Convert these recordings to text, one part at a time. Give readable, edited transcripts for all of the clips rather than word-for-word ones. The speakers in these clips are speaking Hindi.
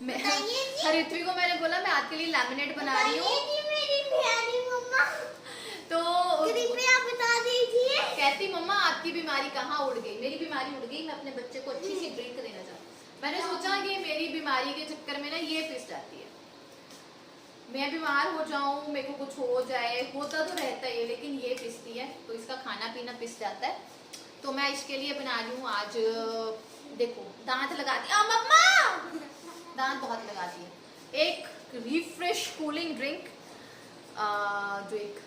मैं हरित्री को मैंने बोला मैं आपके लिए लैमिनेट बना रही हूँ, तो कृपया बता दीजिए। कहती मम्मा आपकी बीमारी कहाँ उड़ गई। मेरी बीमारी उड़ गई, मैं अपने बच्चे को अच्छी सी ड्रिंक देना चाहती हूँ। मैंने सोचा कि मेरी बीमारी के चक्कर में ना ये पिस जाती है, मैं बीमार हो जाऊं, मेरे को कुछ हो जाए, होता तो रहता है लेकिन ये पिसती है तो इसका खाना पीना पिस जाता है। तो मैं इसके लिए बना रही हूँ आज, देखो दांत लगाती है मम्मा, दांत बहुत लगाती है, एक रिफ्रेश कूलिंग ड्रिंक, जो एक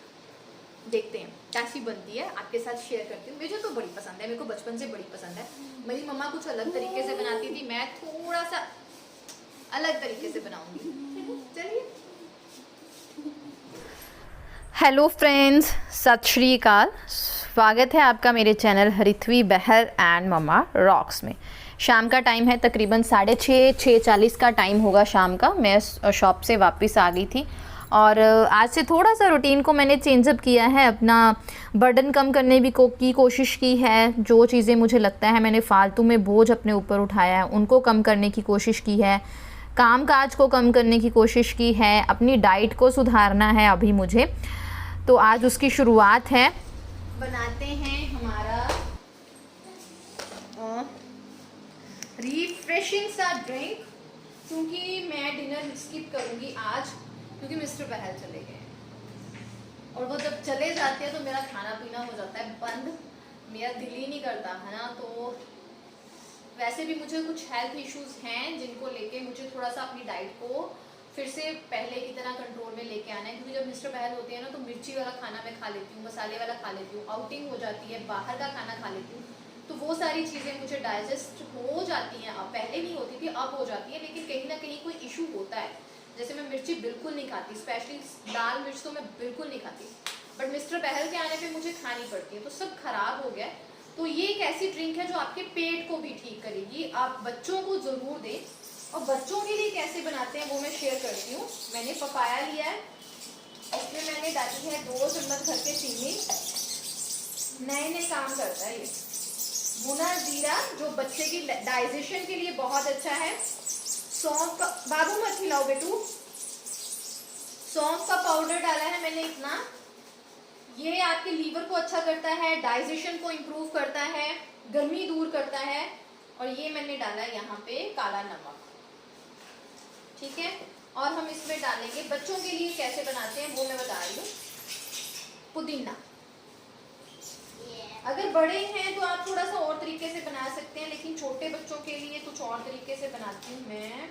देखते हैं कैसी बनती है, आपके साथ शेयर करती हूँ। मुझे तो बड़ी पसंद है, मेरे को बचपन से बड़ी पसंद है। मेरी मम्मा कुछ अलग तरीके से बनाती थी, मैं थोड़ा सा अलग तरीके से बनाऊंगी। चलिए। हेलो फ्रेंड्स, सत श्री अकाल, स्वागत है आपका मेरे channel Harithvi Bahal and mama rocks में। शाम का टाइम है, तकरीबन 6:30 का टाइम होगा शाम का। मैं शॉप से वापस आ गई थी और आज से थोड़ा सा रूटीन को मैंने चेंजअप किया है, अपना बर्डन कम करने की कोशिश की है। जो चीज़ें मुझे लगता है मैंने फालतू में बोझ अपने ऊपर उठाया है उनको कम करने की कोशिश की है, काम काज को कम करने की कोशिश की है, अपनी डाइट को सुधारना है अभी मुझे। तो आज उसकी शुरुआत है। बनाते हैं हमारा रिफ्रेशिंग सा ड्रिंक, क्योंकि मैं डिनर स्किप करूंगी आज, क्योंकि मिस्टर बहल चले गए और वो जब चले जाते हैं तो मेरा खाना पीना हो जाता है बंद, मेरा दिल ही नहीं करता है ना। तो वैसे भी मुझे कुछ हेल्थ इश्यूज हैं जिनको लेके मुझे थोड़ा सा अपनी डाइट को फिर से पहले की तरह कंट्रोल में लेके आना है, क्योंकि जब मिस्टर बहल होते हैं ना तो मिर्ची वाला खाना मैं खा लेती हूँ, मसाले वाला खा लेती हूँ, आउटिंग हो जाती है, बाहर का खाना खा लेती हूँ, तो वो सारी चीज़ें मुझे डाइजेस्ट हो जाती हैं। अब पहले नहीं होती थी, अब हो जाती है, लेकिन कहीं ना कहीं कोई इशू होता है। जैसे मैं मिर्ची बिल्कुल नहीं खाती, स्पेशली लाल मिर्च तो मैं बिल्कुल नहीं खाती, बट मिस्टर बहल के आने पर मुझे खानी पड़ती है, तो सब खराब हो गया। तो ये एक ऐसी ड्रिंक है जो आपके पेट को भी ठीक करेगी, आप बच्चों को ज़रूर दें। और बच्चों के लिए कैसे बनाते हैं वो मैं शेयर करती हूँ। मैंने पपाया लिया है, इसमें मैंने डाली है 2 चम्मच भर के चीनी, नए नए काम करता है ये। भुना जीरा जो बच्चे की डाइजेशन के लिए बहुत अच्छा है। सौंफ का, बाबू मत खिलाओ बेटू, सौंफ का पाउडर डाला है मैंने इतना, ये आपके लीवर को अच्छा करता है, डाइजेशन को इम्प्रूव करता है, गर्मी दूर करता है। और ये मैंने डाला है यहाँ पे काला नमक, ठीक है। और हम इसमें डालेंगे, बच्चों के लिए कैसे बनाते हैं वो मैं बता रही हूँ, पुदीना। अगर बड़े हैं तो आप थोड़ा सा और तरीके से बना सकते हैं, लेकिन छोटे बच्चों के लिए कुछ और तरीके से बनाती हूँ मैं।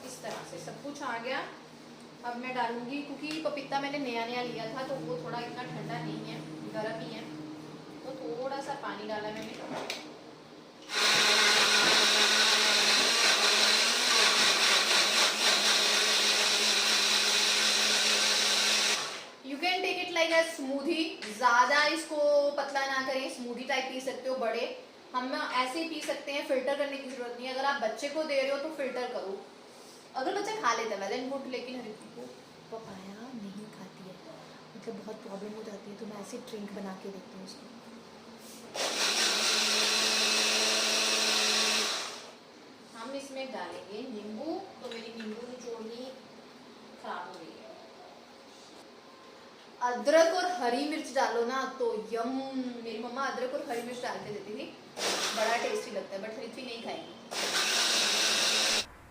इस तरह से सब कुछ आ गया। अब मैं डालूंगी, क्योंकि पपीता मैंने नया नया लिया था तो वो थोड़ा इतना ठंडा नहीं है, गर्म ही है, तो थोड़ा सा पानी डाला मैंने। You can take it like a smoothie, ज़्यादा इसको पतला ना करें, स्मूदी टाइप पी सकते हो बड़े, हम ऐसे ही पी सकते हैं, फिल्टर करने की जरूरत नहीं है। अगर आप बच्चे को दे रहे हो तो फिल्टर करो, अगर बच्चा खा लेता है वेल एंड गुड, लेकिन हरिप्रीत को पपाया नहीं खाती है, मतलब बहुत प्रॉब्लम हो जाती है, तो मैं ऐसे ड्रिंक बना के देती हूँ उसको। हम इसमें डालेंगे नींबू, तो मेरी नींबू निचोड़नी खराब हो गई है। अदरक और हरी मिर्च डालो ना तो यम, मेरी मम्मा अदरक और हरी मिर्च डाल के देती थी, बड़ा टेस्टी लगता है, बट हरिप्रीत नहीं खाएगी।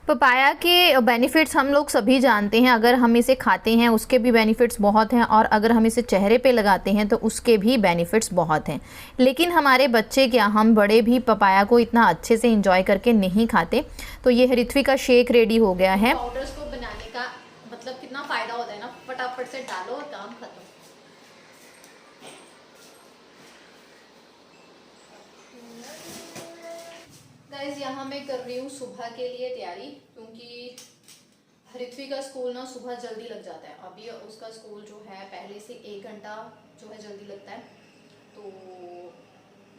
पपाया के बेनिफिट्स हम लोग सभी जानते हैं, अगर हम इसे खाते हैं उसके भी बेनिफिट्स बहुत हैं, और अगर हम इसे चेहरे पे लगाते हैं तो उसके भी बेनिफिट्स बहुत हैं। लेकिन हमारे बच्चे क्या, हम बड़े भी पपाया को इतना अच्छे से एंजॉय करके नहीं खाते। तो ये हरिथवी का शेक रेडी हो गया है। पाउडर्स को बनाने का मतलब कितना फ़ायदा होता है ना, फटाफट से डालो और काम खत्म। गाइस यहाँ मैं कर रही हूँ सुबह के लिए तैयारी, क्योंकि हरिथवी का स्कूल ना सुबह जल्दी लग जाता है। अभी उसका स्कूल जो है पहले से 1 घंटा जो है जल्दी लगता है, तो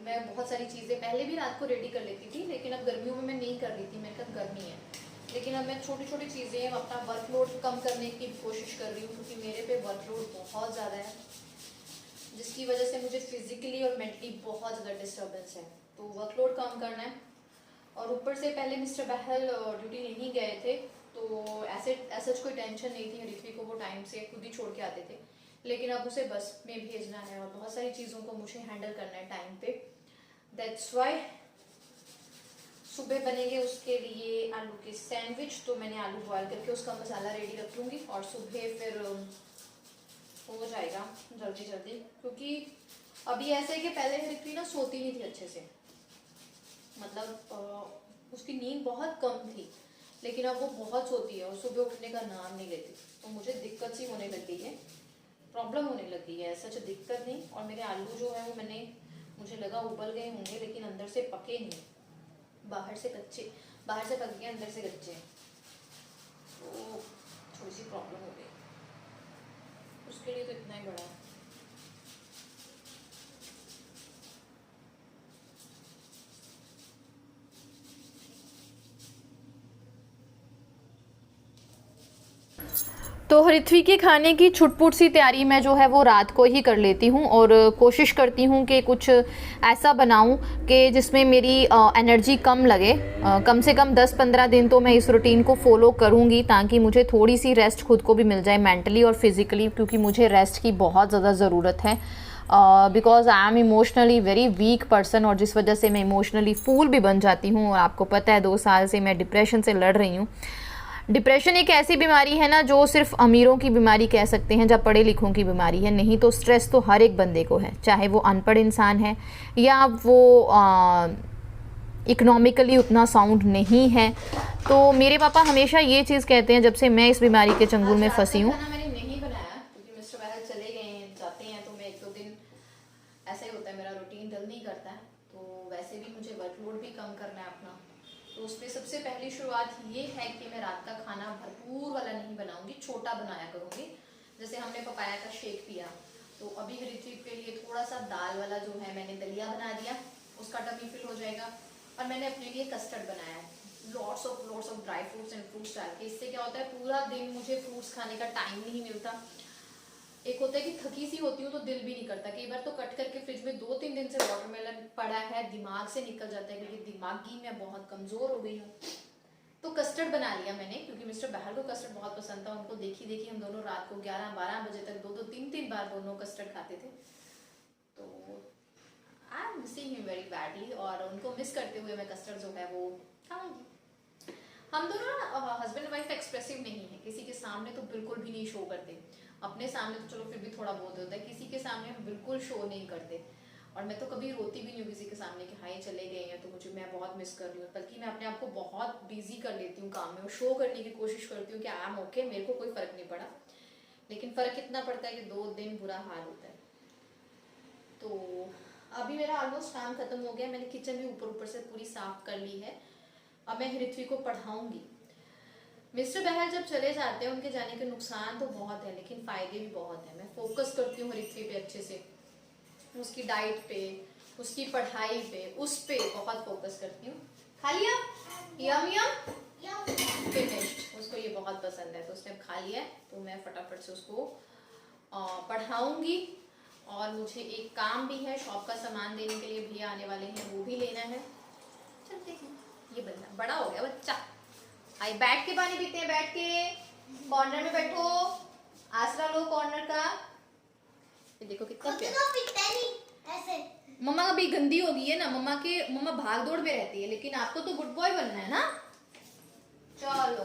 मैं बहुत सारी चीज़ें पहले भी रात को रेडी कर लेती थी, लेकिन अब गर्मियों में मैं नहीं कर रही थी, मेरे पास गर्मी है। लेकिन अब मैं छोटी छोटी चीज़ें अपना वर्कलोड कम करने की कोशिश कर रही हूँ, क्योंकि मेरे पे वर्कलोड बहुत ज़्यादा है, जिसकी वजह से मुझे फिजिकली और मेंटली बहुत ज़्यादा डिस्टर्बेंस है, तो वर्कलोड कम करना है। और ऊपर से पहले मिस्टर बहल ड्यूटी नहीं गए थे, तो ऐसे कोई टेंशन नहीं थी। ऋत्विक को वो टाइम से खुद ही छोड़ के आते थे, लेकिन अब उसे बस में भेजना है और बहुत सारी चीज़ों को मुझे हैंडल करना है टाइम पे। दैट्स वाई सुबह बनेंगे उसके लिए आलू के सैंडविच, तो मैंने आलू बॉयल करके उसका मसाला रेडी रख लूँगी और सुबह फिर हो जाएगा जल्दी जल्दी। क्योंकि अभी ऐसे है कि पहले ऋत्विक ना सोती नहीं थी अच्छे से, मतलब उसकी नींद बहुत कम थी, लेकिन अब वो बहुत सोती है और सुबह उठने का नाम नहीं लेती, तो मुझे दिक्कत सी होने लग गई है, प्रॉब्लम होने लग गई है। सच दिक्कत नहीं। और मेरे आलू जो है वो मुझे लगा उबल गए होंगे, लेकिन अंदर से पके नहीं, बाहर से पक गए, अंदर से कच्चे हैं, तो थोड़ी सी प्रॉब्लम हो गई। उसके लिए तो इतना ही बड़ा है। तो ऋत्विक के खाने की छुटपुट सी तैयारी मैं जो है वो रात को ही कर लेती हूँ और कोशिश करती हूँ कि कुछ ऐसा बनाऊँ कि जिसमें मेरी एनर्जी कम लगे। कम से कम 10-15 दिन तो मैं इस रूटीन को फॉलो करूँगी, ताकि मुझे थोड़ी सी रेस्ट खुद को भी मिल जाए, मेंटली और फिज़िकली, क्योंकि मुझे रेस्ट की बहुत ज़्यादा ज़रूरत है। Because I am emotionally very weak person, और जिस वजह से मैं इमोशनली फूल भी बन जाती हूँ। और आपको पता है 2 साल से मैं डिप्रेशन से लड़ रही हूँ। डिप्रेशन एक ऐसी बीमारी है ना जो सिर्फ अमीरों की बीमारी कह सकते हैं, जब पढ़े लिखों की बीमारी है। नहीं तो स्ट्रेस तो हर एक बंदे को है, चाहे वो अनपढ़ इंसान है या वो इकोनॉमिकली उतना साउंड नहीं है। तो मेरे पापा हमेशा ये चीज़ कहते हैं जब से मैं इस बीमारी के चंगुल में फंसी हूँ। मैंने नहीं बनाया क्योंकि मिस्टर बहल चले गए हैं, जाते हैं, तो मैं 1-2 दिन ऐसा ही होता है, मेरा रूटीन डल नहीं करता है। तो वैसे भी मुझे वर्कलोड भी कम करना है अपना, तो उसमें सबसे पहली शुरुआत ये है कि मैं रात का खाना भरपूर वाला नहीं बनाऊंगी, छोटा बनाया करूंगी। जैसे हमने पपाया का शेक पिया, तो अभी ऋत्विक के लिए थोड़ा सा दाल वाला जो है मैंने दलिया बना दिया, उसका टमी फिल हो जाएगा। और मैंने अपने लिए कस्टर्ड बनाया है, lots of dry fruits and fruits डाल के। इससे क्या होता है, पूरा दिन मुझे फ्रूट्स खाने का टाइम नहीं मिलता। एक होता है कि थकी सी होती हूँ तो दिल भी नहीं करता। कई बार तो कट करके फ्रिज में 2-3 दिन से वाटरमेलन पड़ा है, दिमाग से निकल जाता है, क्योंकि दिमागी मैं बहुत कमजोर हो गई हूँ। तो कस्टर्ड बना लिया मैंने, क्योंकि मिस्टर बहल को कस्टर्ड बहुत पसंद था। उनको देखी देखी हम दोनों रात को 11-12 बजे तक 2-2, 3-3 बार दोनों कस्टर्ड खाते थे। तो I am missing him very badly, और उनको मिस करते हुए मैं कस्टर्ड जो है वो खाऊंगी। हम दोनों ना हस्बैंड वाइफ एक्सप्रेसिव नहीं है, किसी के सामने तो बिल्कुल भी नहीं शो करते। अपने सामने तो चलो फिर भी थोड़ा बहुत होता है, किसी के सामने हम बिल्कुल शो नहीं करते। और मैं तो कभी रोती भी नहीं हूँ किसी के सामने कि हाय चले गए हैं तो मैं बहुत मिस कर रही हूँ, बल्कि मैं अपने आप को बहुत बिजी कर लेती हूँ काम में और शो करने की कोशिश करती हूँ कि आई एम ओके, मेरे को कोई फर्क नहीं पड़ा। लेकिन फर्क इतना पड़ता है कि 2 दिन बुरा हाल होता है। तो अभी मेरा ऑलमोस्ट काम खत्म हो गया, मैंने किचन भी ऊपर से पूरी साफ कर ली है। अब मैं ऋत्विक को पढ़ाऊंगी। मिस्टर बहल जब चले जाते हैं, उनके जाने के नुकसान तो बहुत है, लेकिन फायदे भी बहुत है। मैं फोकस करती हूँ ऋत्विक पे अच्छे से, उसकी डाइट पे, उसकी पढ़ाई पे, उस पे बहुत फोकस करती हूँ। खा लिया? यम यम फिनिश्ड। उसको ये बहुत पसंद है, तो उसने खा लिया है, तो मैं फटाफट से उसको पढ़ाऊंगी। और मुझे एक काम भी है, शॉप का सामान देने के लिए भैया आने वाले हैं, वो भी लेना है। चलते हैं। ये बंदा बड़ा हो गया बच्चा। आई बैठ के पानी पीते हैं, बैठ के कॉर्नर में बैठो, आसरा लो कॉर्नर का। ये देखो कितना प्यार। ऐसे मम्मा अभी गंदी हो गई है ना, मम्मा भाग दौड़ में रहती है, लेकिन आपको तो गुड बॉय बनना है ना। चलो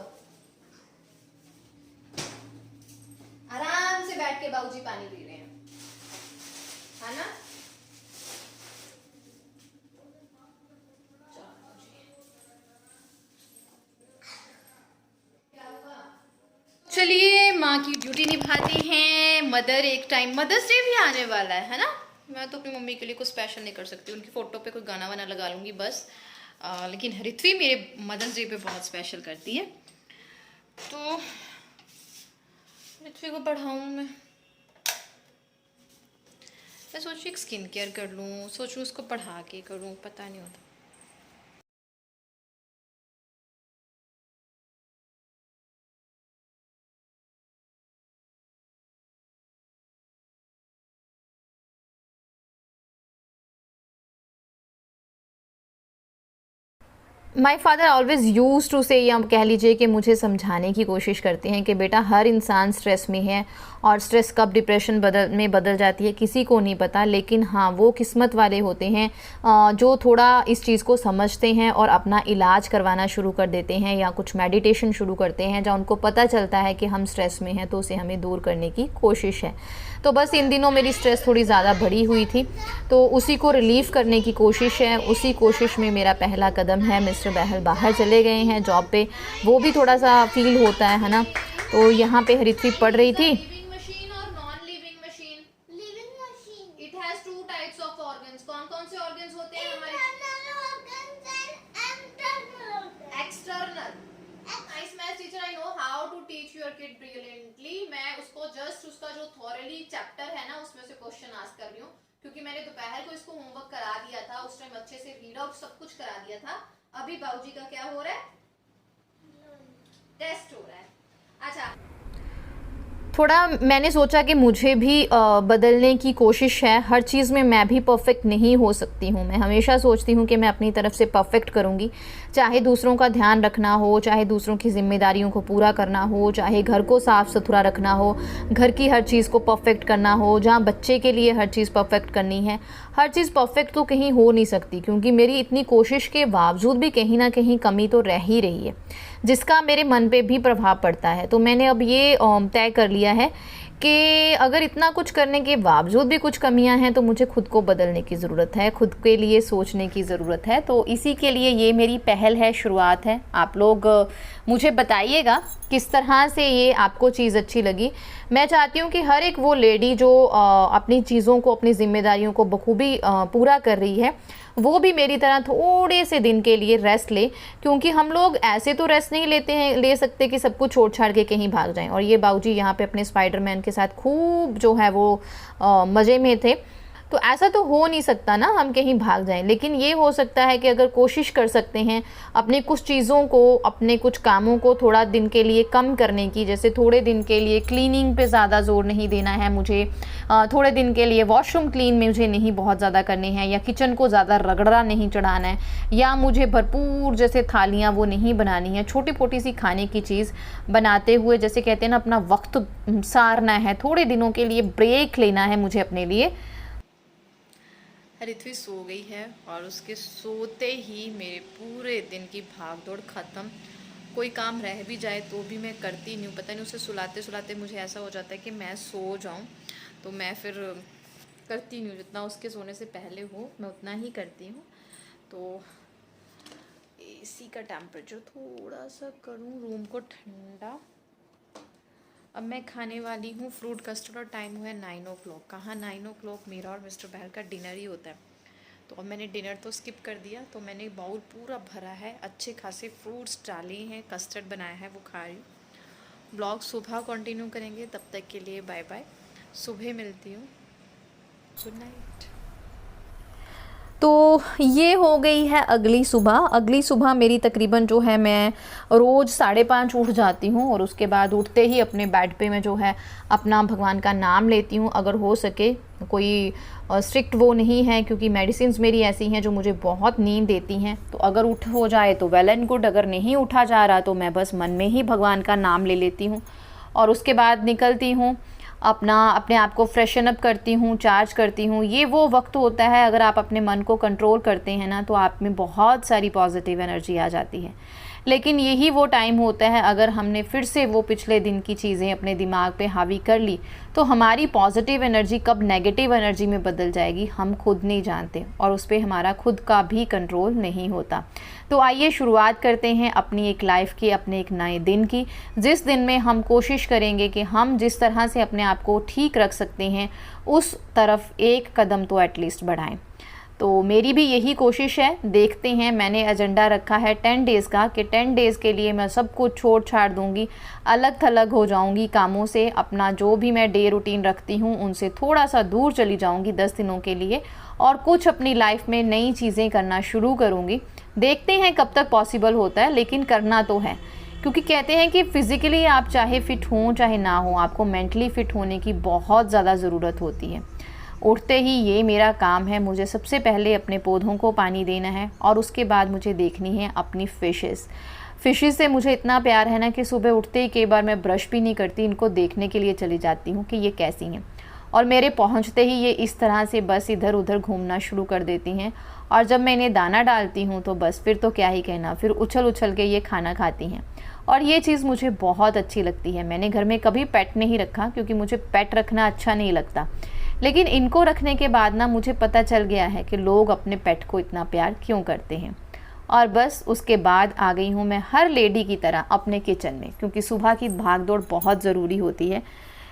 आराम से बैठ के बाबूजी पानी पी रहे हैं, है ना। चलिए, माँ की ड्यूटी निभाती हैं मदर। एक टाइम मदर्स डे भी आने वाला है ना। मैं तो अपनी मम्मी के लिए कुछ स्पेशल नहीं कर सकती, उनकी फ़ोटो पे कोई गाना वाना लगा लूँगी बस। लेकिन ऋत्वी मेरे मदर्स डे पे बहुत स्पेशल करती है, तो ऋत्वी को पढ़ाऊँ मैं सोचूँ एक स्किन केयर कर लूँ, सोचूँ उसको पढ़ा के करूँ, पता नहीं होता। My father always use to say, या कह लीजिए कि मुझे समझाने की कोशिश करते हैं कि बेटा हर इंसान स्ट्रेस में है और स्ट्रेस कब डिप्रेशन में बदल जाती है किसी को नहीं पता, लेकिन हाँ वो किस्मत वाले होते हैं जो थोड़ा इस चीज़ को समझते हैं और अपना इलाज करवाना शुरू कर देते हैं या कुछ मेडिटेशन शुरू करते हैं जहाँ उनको पता चलता है कि हम स्ट्रेस में हैं तो उसे हमें दूर करने की कोशिश है। तो बस इन दिनों मेरी स्ट्रेस थोड़ी ज़्यादा बढ़ी हुई थी तो उसी को रिलीफ़ करने की कोशिश है। उसी कोशिश में मेरा पहला कदम है, मिस्टर बहल बाहर चले गए हैं जॉब पे, वो भी थोड़ा सा फील होता है ना। तो यहाँ पे हरित्री पढ़ रही थी। लिविंग मशीन और non living machine? Living machine. It has two types of organs. कौन कौन से ऑर्गन्स होते हैं हमारे? External. Nice maths teacher, I know how to teach your kid brilliantly. मैं उसको जस्ट उसका जो थॉरली चैप्टर है ना उसमें से क्वेश्चन आस्क कर रही हूँ, क्योंकि मैंने दोपहर को इसको होमवर्क करा दिया था, उस टाइम अच्छे से रीड आउट सब कुछ करा दिया था। अभी बाबूजी का क्या हो रहा है? टेस्ट हो रहा है। अच्छा, थोड़ा मैंने सोचा कि मुझे भी बदलने की कोशिश है। हर चीज़ में मैं भी परफेक्ट नहीं हो सकती हूँ। मैं हमेशा सोचती हूँ कि मैं अपनी तरफ से परफेक्ट करूँगी, चाहे दूसरों का ध्यान रखना हो, चाहे दूसरों की जिम्मेदारियों को पूरा करना हो, चाहे घर को साफ़ सुथरा रखना हो, घर की हर चीज़ को परफेक्ट करना हो, जहाँ बच्चे के लिए हर चीज़ परफेक्ट करनी है। हर चीज़ परफेक्ट तो कहीं हो नहीं सकती, क्योंकि मेरी इतनी कोशिश के बावजूद भी कहीं ना कहीं कमी तो रह ही रही है, जिसका मेरे मन पे भी प्रभाव पड़ता है। तो मैंने अब ये तय कर लिया है कि अगर इतना कुछ करने के बावजूद भी कुछ कमियां हैं तो मुझे खुद को बदलने की ज़रूरत है, खुद के लिए सोचने की ज़रूरत है। तो इसी के लिए ये मेरी पहल है, शुरुआत है। आप लोग मुझे बताइएगा किस तरह से ये आपको चीज़ अच्छी लगी। मैं चाहती हूँ कि हर एक वो लेडी जो अपनी चीज़ों को, अपनी जिम्मेदारियों को बखूबी पूरा कर रही है, वो भी मेरी तरह थोड़े से दिन के लिए रेस्ट ले, क्योंकि हम लोग ऐसे तो रेस्ट नहीं ले सकते कि सब कुछ छोड़ छाड़ के कहीं भाग जाएं। और ये बाबूजी यहाँ पे अपने स्पाइडरमैन के साथ खूब जो है वो मज़े में थे। तो ऐसा तो हो नहीं सकता ना हम कहीं भाग जाएं, लेकिन ये हो सकता है कि अगर कोशिश कर सकते हैं अपनी कुछ चीज़ों को, अपने कुछ कामों को थोड़ा दिन के लिए कम करने की। जैसे थोड़े दिन के लिए क्लीनिंग पे ज़्यादा ज़ोर नहीं देना है मुझे, थोड़े दिन के लिए वॉशरूम क्लीन में मुझे नहीं बहुत ज़्यादा करने हैं, या किचन को ज़्यादा रगड़ा नहीं चढ़ाना है, या मुझे भरपूर जैसे थालियाँ वो नहीं बनानी है। छोटी मोटी सी खाने की चीज़ बनाते हुए, जैसे कहते हैं ना, अपना वक्त सारना है, थोड़े दिनों के लिए ब्रेक लेना है मुझे अपने लिए। हरित्री सो गई है और उसके सोते ही मेरे पूरे दिन की भागदौड़ ख़त्म। कोई काम रह भी जाए तो भी मैं करती नहीं हूँ, पता नहीं उसे सुलाते सुलाते मुझे ऐसा हो जाता है कि मैं सो जाऊँ, तो मैं फिर करती नहीं हूँ। जितना उसके सोने से पहले हो मैं उतना ही करती हूँ। तो एसी का टेम्परेचर थोड़ा सा करूँ, रूम को ठंडा। अब मैं खाने वाली हूँ फ्रूट कस्टर्ड और टाइम हुआ है 9 o'clock। कहाँ 9 o'clock, मेरा और मिस्टर बहल का डिनर ही होता है। तो अब मैंने डिनर तो स्किप कर दिया, तो मैंने बाउल पूरा भरा है, अच्छे खासे फ्रूट्स डाले हैं, कस्टर्ड बनाया है, वो खा रही हूँ। ब्लॉग सुबह कंटिन्यू करेंगे, तब तक के लिए बाय बाय, सुबह मिलती हूँ, गुड नाइट। तो ये हो गई है अगली सुबह। अगली सुबह मेरी तकरीबन जो है, मैं रोज़ 5:30 उठ जाती हूँ और उसके बाद उठते ही अपने बेड पे मैं जो है अपना भगवान का नाम लेती हूँ। अगर हो सके, कोई स्ट्रिक्ट वो नहीं है, क्योंकि मेडिसिन्स मेरी ऐसी हैं जो मुझे बहुत नींद देती हैं। तो अगर उठ हो जाए तो वेल एंड गुड, अगर नहीं उठा जा रहा तो मैं बस मन में ही भगवान का नाम ले लेती हूँ और उसके बाद निकलती हूँ, अपने आप को फ्रेशन अप करती हूँ, चार्ज करती हूँ। ये वो वक्त होता है, अगर आप अपने मन को कंट्रोल करते हैं ना, तो आप में बहुत सारी पॉजिटिव एनर्जी आ जाती है। लेकिन यही वो टाइम होता है, अगर हमने फिर से वो पिछले दिन की चीज़ें अपने दिमाग पे हावी कर ली तो हमारी पॉजिटिव एनर्जी कब नेगेटिव एनर्जी में बदल जाएगी हम खुद नहीं जानते, और उस पर हमारा खुद का भी कंट्रोल नहीं होता। तो आइए शुरुआत करते हैं अपनी एक लाइफ की, अपने एक नए दिन की, जिस दिन में हम कोशिश करेंगे कि हम जिस तरह से अपने आप को ठीक रख सकते हैं उस तरफ एक कदम तो एटलीस्ट बढ़ाएं। तो मेरी भी यही कोशिश है। देखते हैं, मैंने एजेंडा रखा है 10 डेज़ का, कि 10 डेज़ के लिए मैं सब कुछ छोड़ छाड़ दूँगी, अलग थलग हो जाऊँगी कामों से, अपना जो भी मैं डे रूटीन रखती हूँ उनसे थोड़ा सा दूर चली जाऊँगी 10 दिनों के लिए, और कुछ अपनी लाइफ में नई चीज़ें करना शुरू करूँगी। देखते हैं कब तक पॉसिबल होता है, लेकिन करना तो है, क्योंकि कहते हैं कि फ़िज़िकली आप चाहे फ़िट हों चाहे ना हो, आपको मेंटली फ़िट होने की बहुत ज़्यादा ज़रूरत होती है। उठते ही ये मेरा काम है, मुझे सबसे पहले अपने पौधों को पानी देना है और उसके बाद मुझे देखनी है अपनी फ़िशेस से मुझे इतना प्यार है ना कि सुबह उठते ही कई बार मैं ब्रश भी नहीं करती, इनको देखने के लिए चली जाती हूँ कि ये कैसी हैं। और मेरे पहुँचते ही ये इस तरह से बस इधर उधर घूमना शुरू कर देती हैं। और जब मैं इन्हें दाना डालती हूँ तो बस फिर तो क्या ही कहना, फिर उछल उछल के ये खाना खाती हैं। और ये चीज़ मुझे बहुत अच्छी लगती है। मैंने घर में कभी पेट नहीं रखा क्योंकि मुझे पेट रखना अच्छा नहीं लगता, लेकिन इनको रखने के बाद ना मुझे पता चल गया है कि लोग अपने पेट को इतना प्यार क्यों करते हैं। और बस उसके बाद आ गई हूँ मैं हर लेडी की तरह अपने किचन में, क्योंकि सुबह की भागदौड़ बहुत ज़रूरी होती है।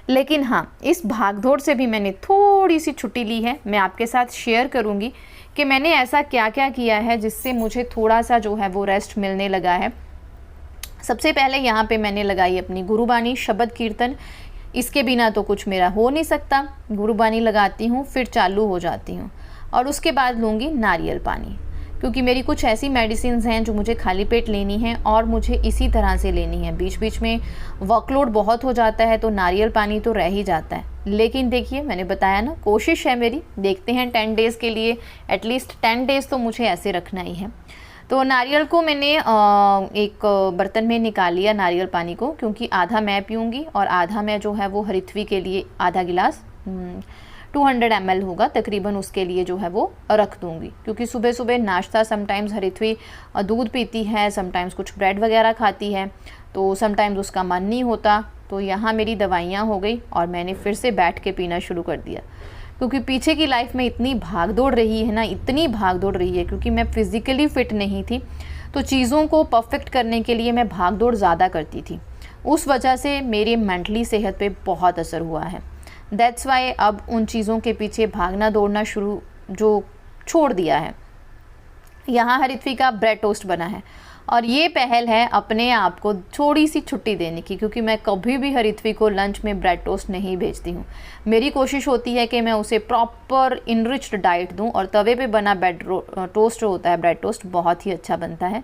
लेकिन हाँ, इस भागदौड़ से भी मैंने थोड़ी सी छुट्टी ली है। मैं आपके साथ शेयर करूँगी कि मैंने ऐसा क्या क्या किया है जिससे मुझे थोड़ा सा जो है वो रेस्ट मिलने लगा है। सबसे पहले यहाँ पे मैंने लगाई अपनी गुरुबानी, शब्द कीर्तन। इसके बिना तो कुछ मेरा हो नहीं सकता। गुरुबानी लगाती हूँ, फिर चालू हो जाती हूँ और उसके बाद लूँगी नारियल पानी, क्योंकि मेरी कुछ ऐसी मेडिसिन्स हैं जो मुझे खाली पेट लेनी है और मुझे इसी तरह से लेनी है। बीच बीच में वर्कलोड बहुत हो जाता है तो नारियल पानी तो रह ही जाता है। लेकिन देखिए, मैंने बताया ना, कोशिश है मेरी, देखते हैं 10 डेज़ के लिए, एटलीस्ट 10 डेज़ तो मुझे ऐसे रखना ही है। तो नारियल को मैंने एक बर्तन में निकाल लिया, नारियल पानी को, क्योंकि आधा मैं पीऊँगी और आधा मैं जो है वो हरिथवी के लिए आधा गिलास 200 ml होगा तकरीबन, उसके लिए जो है वो रख दूँगी। क्योंकि सुबह सुबह नाश्ता समटाइम्स हरिथवी दूध पीती है, समटाइम्स कुछ ब्रेड वगैरह खाती है, तो समटाइम्स उसका मन नहीं होता। तो यहाँ मेरी दवाइयाँ हो गई और मैंने फिर से बैठ के पीना शुरू कर दिया, क्योंकि पीछे की लाइफ में इतनी भाग दौड़ रही है ना, इतनी भाग दौड़ रही है, क्योंकि मैं फ़िज़िकली फ़िट नहीं थी तो चीज़ों को परफेक्ट करने के लिए मैं भाग दौड़ ज़्यादा करती थी। उस वजह से मेरी मेंटली सेहत पे बहुत असर हुआ है। दैट्स वाई अब उन चीज़ों के पीछे भागना दौड़ना छोड़ दिया है। यहाँ हरिथवी का ब्रेड टोस्ट बना है और ये पहल है अपने आप को थोड़ी सी छुट्टी देने की, क्योंकि मैं कभी भी हरिथवी को लंच में ब्रेड टोस्ट नहीं भेजती हूँ। मेरी कोशिश होती है कि मैं उसे प्रॉपर इनरिच्ड डाइट दूँ और तवे पे बना टोस्ट जो होता है, ब्रेड टोस्ट बहुत ही अच्छा बनता है,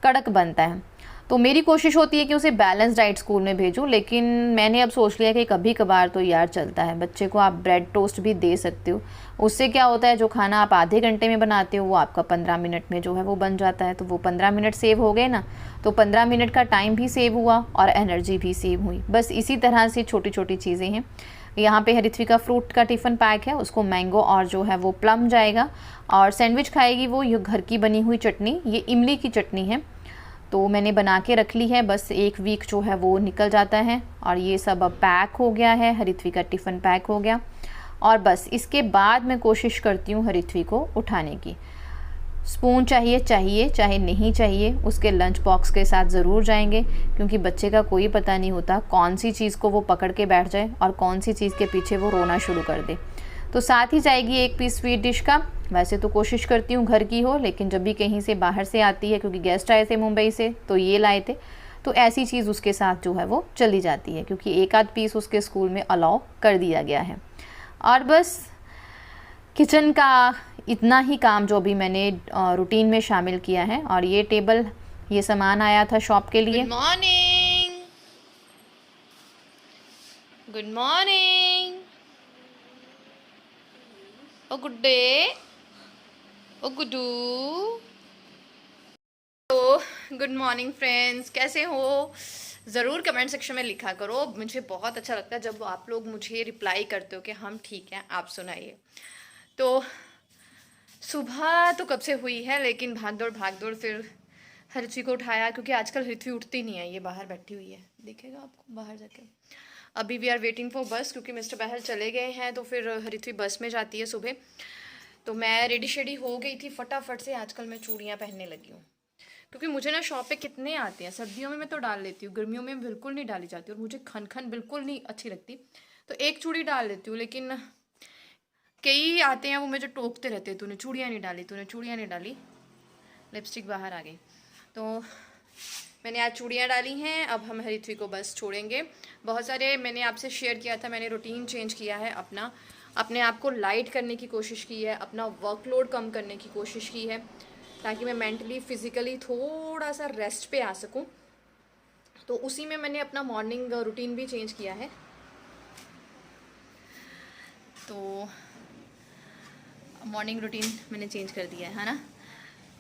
कड़क बनता है। तो मेरी कोशिश होती है कि उसे बैलेंस डाइट स्कूल में भेजूं, लेकिन मैंने अब सोच लिया कि कभी कभार तो यार चलता है, बच्चे को आप ब्रेड टोस्ट भी दे सकते हो। उससे क्या होता है, जो खाना आप आधे घंटे में बनाते हो वो आपका 15 मिनट में जो है वो बन जाता है। तो वो 15 मिनट सेव हो गए ना, तो 15 मिनट का टाइम भी सेव हुआ और एनर्जी भी सेव हुई। बस इसी तरह से छोटी छोटी चीज़ें हैं। यहाँ पे हरिथवी का फ्रूट का टिफ़िन पैक है, उसको मैंगो और जो है वो प्लम जाएगा, और सैंडविच खाएगी वो ये घर की बनी हुई चटनी, ये इमली की चटनी है, तो मैंने बना के रख ली है। बस 1 वीक जो है वो निकल जाता है और ये सब अब पैक हो गया है। हरिथवी का टिफ़िन पैक हो गया और बस इसके बाद मैं कोशिश करती हूँ हरिथवी को उठाने की। स्पून चाहिए चाहे नहीं चाहिए, उसके लंच बॉक्स के साथ ज़रूर जाएंगे, क्योंकि बच्चे का कोई पता नहीं होता कौन सी चीज़ को वो पकड़ के बैठ जाए और कौन सी चीज़ के पीछे वो रोना शुरू कर दे। तो साथ ही जाएगी 1 पीस स्वीट डिश का। वैसे तो कोशिश करती हूँ घर की हो, लेकिन जब भी कहीं से बाहर से आती है, क्योंकि गेस्ट आए थे मुंबई से तो ये लाए थे, तो ऐसी चीज़ उसके साथ जो है वो चली जाती है, क्योंकि 1 आध पीस उसके स्कूल में अलाउ कर दिया गया है। और बस किचन का इतना ही काम जो अभी मैंने रूटीन में शामिल किया है। और ये टेबल, ये सामान आया था शॉप के लिए। गुड मॉर्निंग, गुड मॉर्निंग, ओ गुड डे, ओ गुड्डू। तो गुड मॉर्निंग फ्रेंड्स, कैसे हो? ज़रूर कमेंट सेक्शन में लिखा करो। मुझे बहुत अच्छा लगता है जब आप लोग मुझे रिप्लाई करते हो कि हम ठीक हैं, आप सुनाइए। तो सुबह तो कब से हुई है, लेकिन भाग दौड़ फिर हरिथवी को उठाया, क्योंकि आजकल हरिथवी उठती नहीं है, ये बाहर बैठी हुई है, दिखेगा आपको बाहर जाके। अभी वी आर वेटिंग फॉर बस, क्योंकि मिस्टर बहल चले गए हैं, तो फिर हरिथवी बस में जाती है सुबह। तो मैं रेडी शेडी हो गई थी फटाफट से। आजकल मैं चूड़ियाँ पहनने लगी हूँ, क्योंकि मुझे ना शॉप पे कितने आते हैं। सर्दियों में मैं तो डाल लेती हूँ, गर्मियों में बिल्कुल नहीं डाली जाती, और मुझे खन बिल्कुल नहीं अच्छी लगती, तो एक चूड़ी डाल लेती हूँ। लेकिन कई आते हैं वो मुझे टोकते रहते हैं, तूने चूड़ियाँ नहीं डाली, तूने चूड़ियाँ नहीं डाली। लिपस्टिक बाहर आ गई। तो मैंने आज चूड़ियाँ डाली हैं। अब हम हरिथवी को बस छोड़ेंगे। बहुत सारे मैंने आपसे शेयर किया था, मैंने रूटीन चेंज किया है अपना, अपने आप को लाइट करने की कोशिश की है, अपना वर्कलोड कम करने की कोशिश की है, ताकि मैं मेंटली फिज़िकली थोड़ा सा रेस्ट पे आ सकूं। तो उसी में मैंने अपना मॉर्निंग रूटीन भी चेंज किया है। तो मॉर्निंग रूटीन मैंने चेंज कर दिया है ना।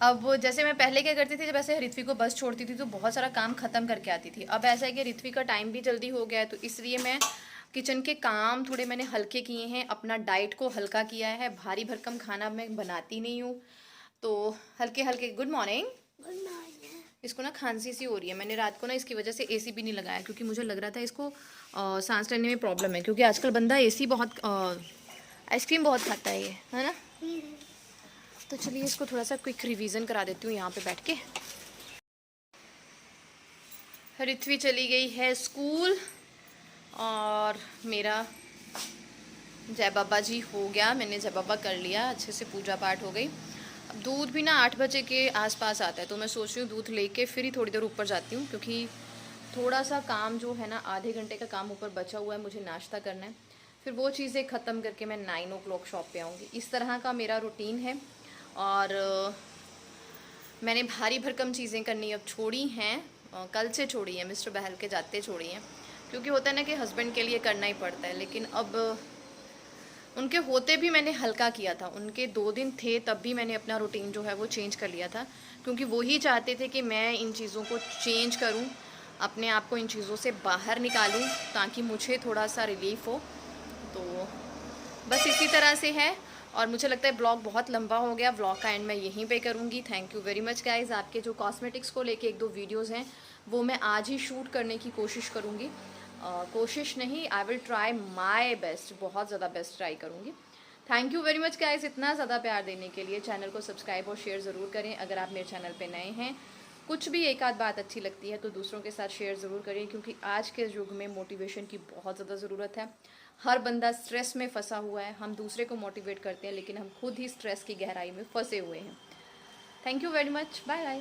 अब जैसे मैं पहले क्या करती थी, जब ऐसे ऋत्विक को बस छोड़ती थी तो बहुत सारा काम ख़त्म करके आती थी। अब ऐसा है कि ऋत्विक का टाइम भी जल्दी हो गया है, तो इसलिए मैं किचन के काम थोड़े मैंने हल्के किए हैं, अपना डाइट को हल्का किया है। भारी भरकम खाना मैं बनाती नहीं हूँ, तो हल्के हल्के। Good morning. इसको ना खांसी सी हो रही है। मैंने रात को ना इसकी वजह से एसी भी नहीं लगाया, क्योंकि मुझे लग रहा था इसको सांस लेने में प्रॉब्लम है, क्योंकि आजकल बंदा एसी बहुत आइसक्रीम बहुत खाता है ये, है ना। तो चलिए इसको थोड़ा सा क्विक रिवीजन करा देती हूँ यहाँ पे बैठ के। ऋत्वी चली गई है स्कूल और मेरा जय बाबा जी हो गया। मैंने जय बाबा कर लिया, अच्छे से पूजा पाठ हो गई। अब दूध भी ना 8 बजे के आसपास आता है, तो मैं सोच रही हूँ दूध लेके फिर ही थोड़ी देर ऊपर जाती हूँ, क्योंकि थोड़ा सा काम जो है ना, आधे घंटे का काम ऊपर बचा हुआ है। मुझे नाश्ता करना है, फिर वो चीज़ें ख़त्म करके मैं 9 o'clock शॉप पे आऊँगी। इस तरह का मेरा रूटीन है। और मैंने भारी भरकम चीज़ें करनी अब छोड़ी हैं, कल से छोड़ी है, मिस्टर बहल के जाते छोड़ी हैं, क्योंकि होता है ना कि हस्बैंड के लिए करना ही पड़ता है। लेकिन अब उनके होते भी मैंने हल्का किया था। उनके 2 दिन थे तब भी मैंने अपना रूटीन जो है वो चेंज कर लिया था, क्योंकि वो ही चाहते थे कि मैं इन चीज़ों को चेंज करूं, अपने आप को इन चीज़ों से बाहर निकालूं, ताकि मुझे थोड़ा सा रिलीफ हो। तो बस इसी तरह से है। और मुझे लगता है ब्लॉग बहुत लंबा हो गया, ब्लॉग का एंड मैं यहीं पे करूँगी। Thank you very much guys. आपके जो कॉस्मेटिक्स को लेके 1-2 वीडियोज़ हैं वो मैं आज ही शूट करने की कोशिश करूँगी। कोशिश नहीं, I will try my best, बहुत ज़्यादा बेस्ट ट्राई करूँगी। Thank you very much guys इतना ज़्यादा प्यार देने के लिए। चैनल को सब्सक्राइब और शेयर ज़रूर करें अगर आप मेरे चैनल पर नए हैं। कुछ भी एक आध बात अच्छी लगती है तो दूसरों के साथ शेयर ज़रूर करें, क्योंकि आज के युग में मोटिवेशन की बहुत ज़्यादा ज़रूरत है। हर बंदा स्ट्रेस में फंसा हुआ है। हम दूसरे को मोटिवेट करते हैं, लेकिन हम खुद ही स्ट्रेस की गहराई में फंसे हुए हैं। Thank you very much, bye bye.